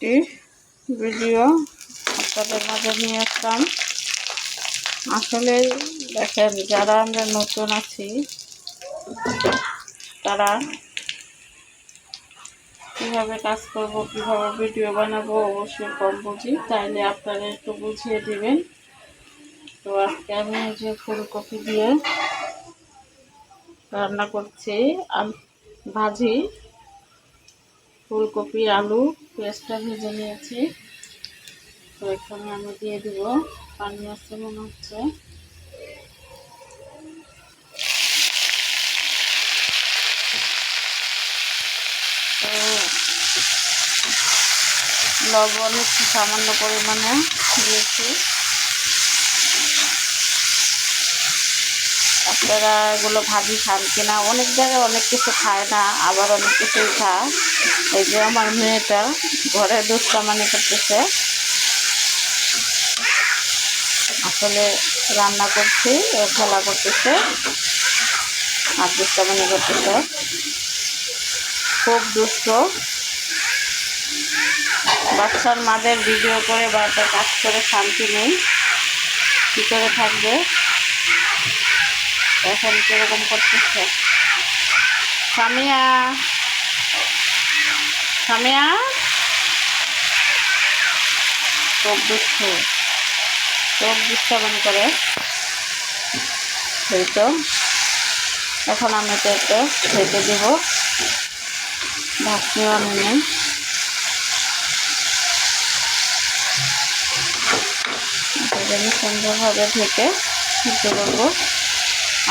একটি ভিডিও আপনাদের মাঝে নিয়ে আসলাম। আসলে দেখেন, যারা আমরা নতুন আছি তারা কীভাবে কাজ করব, কীভাবে ভিডিও বানাবো অবশ্যই কম বুঝি, তাইলে আপনারা একটু বুঝিয়ে দিবেন। তো আজকে আমি এই যে ফুলকপি দিয়ে রান্না করছি, ভাজি। ফুলকপি আলু পেঁয়াজটা ভেজে নিয়েছি। তো এখানে আমি দিয়ে দিব, পানি আছে মনে হচ্ছে। তো লবণ একটু সামান্য পরিমাণে দিয়েছি। আপনারা এগুলো ভাজি খান কিনা? অনেক জায়গায় অনেক কিছু খায় না, আবার অনেক কিছুই খায়। এই যে আমার মেয়েটা ঘরে দুষ্টামানি করতেছে, আসলে রান্না করছি, ও খেলা করতেছে আর দুষ্টামানি করতেছে, খুব দুষ্ট। বাচ্চার মাদের ভিডিও করে বা একটা কাজ করে শান্তি নেই, কী করে থাকবে? এখন কীরকম করতেছে। সামিয়া, সামিয়া খুব দুষ্ট, খুব দুষ্টামি করে। সেই তো এখন আমি তো একটু খেতে দেবো, ভাসনিও আমি নেই। আমি সুন্দরভাবে ঢেকে দিতে পারবো।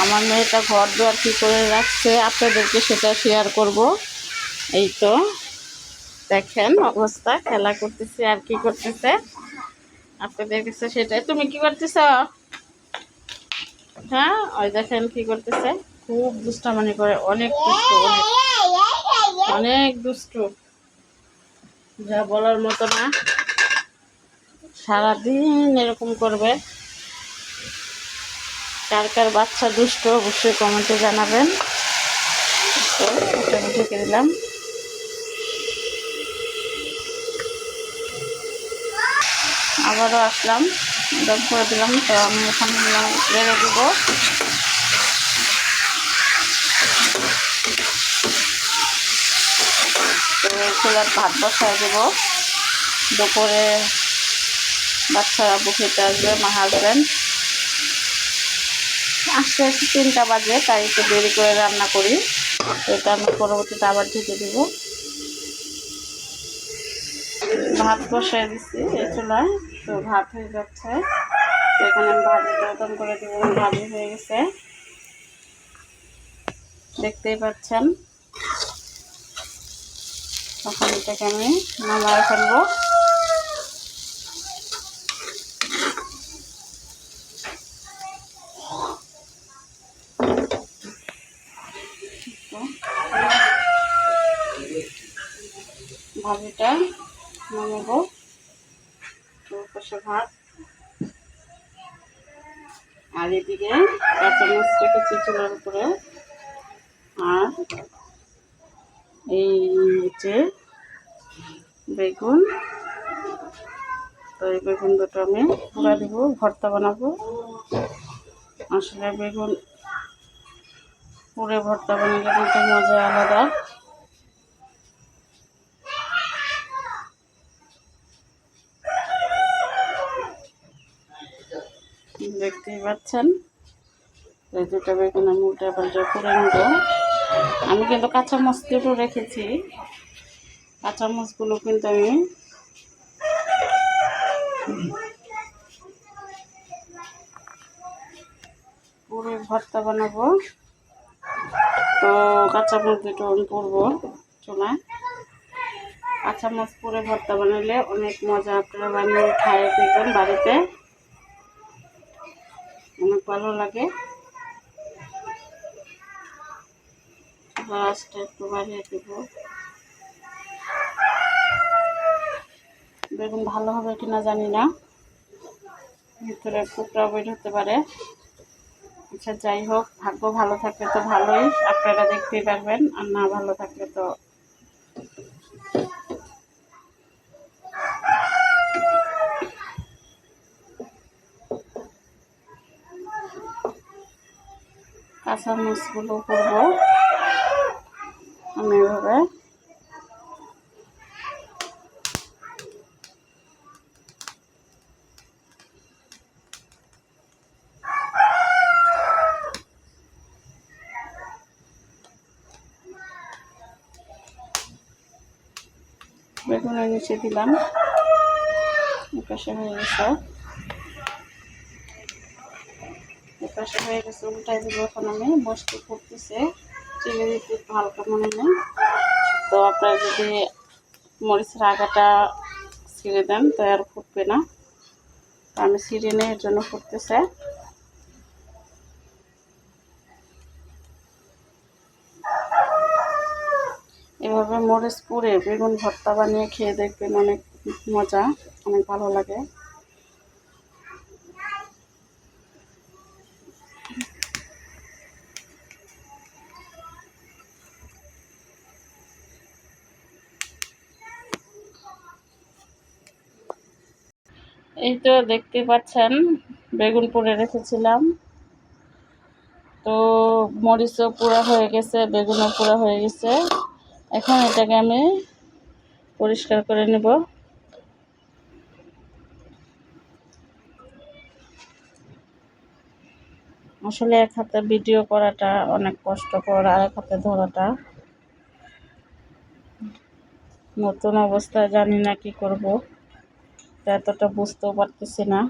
আমার মেয়েটা ঘর দুয়ার কী করে রাখছে আপনাদেরকে সেটা শেয়ার করব। এই তো দেখেন অবস্থা, খেলা করতেছে আর কি করতেছে আপনাদের কাছে সেটাই। তুমি কি করতেছ? হ্যাঁ, ওই দেখেন কি করতেছে, খুব দুষ্টামি করে, অনেক দুষ্ট, অনেক অনেক দুষ্ট, যা বলার মতো না। সারাদিন এরকম করবে। কার কার বাচ্চা দুষ্ট অবশ্যই কমেন্টে জানাবেন। তো এটা আমি ঢেকে দিলাম। আবারও আসলাম, দম করে দিলাম। তো আমি এখানে রেড়ে দেবো। তো চুলার ভাত বসায় দেবো। দুপুরে বাচ্চারা খেতে আসবে, মা হাজব্যান্ড আসতে 3টা বাজে, তাই একটু দেরি করে রান্না করি। এটা আমি পরবর্তীতে আবার ঢেকে দেব। ভাত বসায় দিচ্ছি এই চুলায়। তো ভাত হয়ে যাচ্ছে, তো এখানে আমি ভাজিটা ওজন করে দেবো। ভাজি হয়ে গেছে, দেখতেই পাচ্ছেন। তখন এটাকে আমি নামায় ফেলবো। ভাজিটা নামাবো। তো পাশে ভাত, আর এদিকে কাঁচামরিচ রেখেছি চুলার উপরে। আর এই যে বেগুন, তো এই বেগুন দুটো আমি পুরা দিব, ভর্তা বানাবো। আসলে বেগুন পুরে ভর্তা বানালে কিন্তু মজা আলাদা। দেখতেই পাচ্ছেন, এই দুটো বেগুন আমি উল্টা পাল্টা করে নেব। আমি কিন্তু কাঁচামরিচ দুটো রেখেছি, কাঁচামরিচগুলো কিন্তু আমি পুরো ভর্তা বানাবো। তো কাঁচামরিচ দুটো আমি পুরবো চুলায়। কাঁচামরিচ পুরে ভর্তা বানালে অনেক মজা, আপনারা বানিয়ে খাইয়ে দেখবেন বাড়িতে, অনেক ভালো লাগে। আঁচটা একটু বাড়িয়ে দেব। বেগুন ভালো হবে কিনা জানি না, ভিতরে টুকরা বের হতে পারে। আচ্ছা, যাই হোক, ভাগ্য ভালো থাকলে তো ভালোই, আপনারা দেখতেই পারবেন, আর না ভালো থাকলে তো কাঁচামরিচগুলো করবো আমি এভাবে। বেগুনের নিচে দিলাম, এপাশে হয়ে গেছে, এপাশে হয়ে গেছে, উল্টাই দিব। এখন আমি মশলা করতেছে, চিনি দিতে একটু হালকা মনে নেই। তো আপনারা যদি মরিচের আগাটা ছিঁড়ে দেন তো আর ফুটবে না, তো আমি ছিঁড়ে নিই, এর জন্য ফুটতেছে। এভাবে মরিচ পুড়ে বেগুন ভর্তা বানিয়ে খেয়ে দেখবেন, অনেক মজা, অনেক ভালো লাগে। এই তো দেখতে পাচ্ছেন বেগুন পুড়ে রেখেছিলাম, তো মরিচও পুরা হয়ে গেছে, বেগুনও পুরা হয়ে গেছে। এখন এটাকে আমি পরিষ্কার করে নেব। আসলে এক হাতে ভিডিও করাটা অনেক কষ্টকর, আর এক হাতে ধরাটা। নতুন অবস্থায় জানি না কি করব, এতটা বুঝতেও পারতেছি না।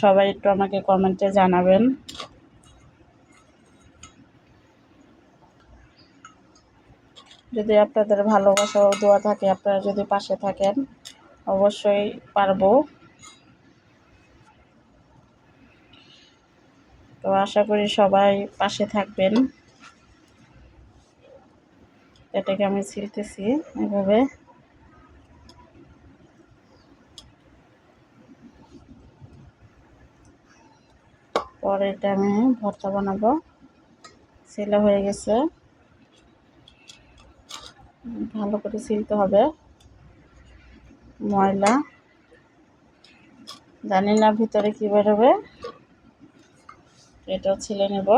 সবাই একটু আমাকে কমেন্টে জানাবেন। যদি আপনাদের ভালোবাসা ও দোয়া থাকে, আপনারা যদি পাশে থাকেন, অবশ্যই পারবো। তো আশা করি সবাই পাশে থাকবেন। এটাকে আমি ছিলতেছি এভাবে। পরে এটা আমি ভর্তা বানাবো। ছেলা হয়ে গেছে, ভালো করে ছিলতে হবে, ময়লা জানি না ভিতরে কি বেরোবে, এটাও ছিলে নেব।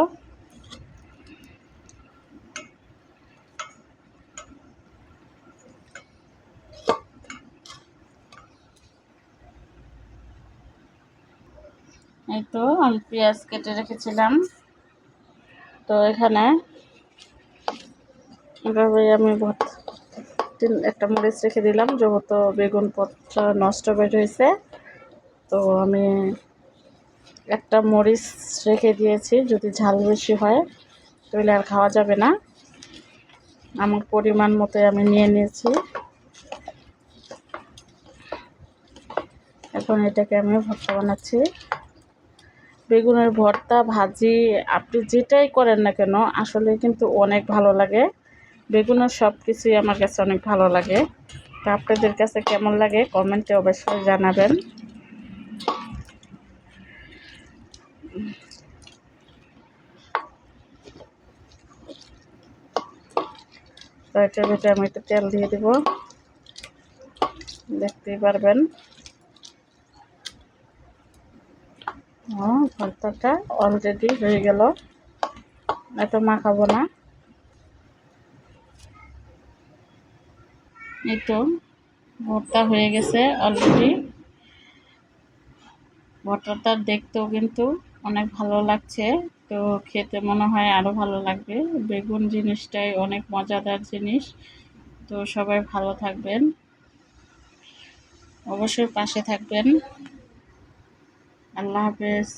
এই তো আমি পেঁয়াজ কেটে রেখেছিলাম, তো এখানে এভাবে আমি একটা মরিচ রেখে দিলাম, যেহেতু বেগুন পত্র নষ্ট বের হয়েছে, তো আমি একটা মরিচ রেখে দিয়েছি। যদি ঝাল বেশি হয় তাহলে আর খাওয়া যাবে না, আমার পরিমাণ মতো আমি নিয়ে নিয়েছি। এখন এটাকে আমি ভর্তা বানাচ্ছি। বেগুনের ভর্তা, ভাজি, আপনি যেটাই করেন না কেন আসলে কিন্তু অনেক ভালো লাগে। বেগুনের সব কিছুই আমার কাছে অনেক ভালো লাগে। তো আপনাদের কাছে কেমন লাগে কমেন্টে অবশ্যই জানাবেন। তো এটার ভিতরে আমি একটু তেল দিয়ে দেব, দেখতেই পারবেন। ভর্তাটা অলরেডি হয়ে গেল, এত মাখাবো না। এই তো ভর্তা হয়ে গেছে অলরেডি। ভর্তাটা দেখতেও কিন্তু অনেক ভালো লাগছে, তো খেতে মনে হয় আরও ভালো লাগবে। বেগুন জিনিসটাই অনেক মজাদার জিনিস। তো সবাই ভালো থাকবেন, অবশ্যই পাশে থাকবেন। আল্লাহ হাফেজ।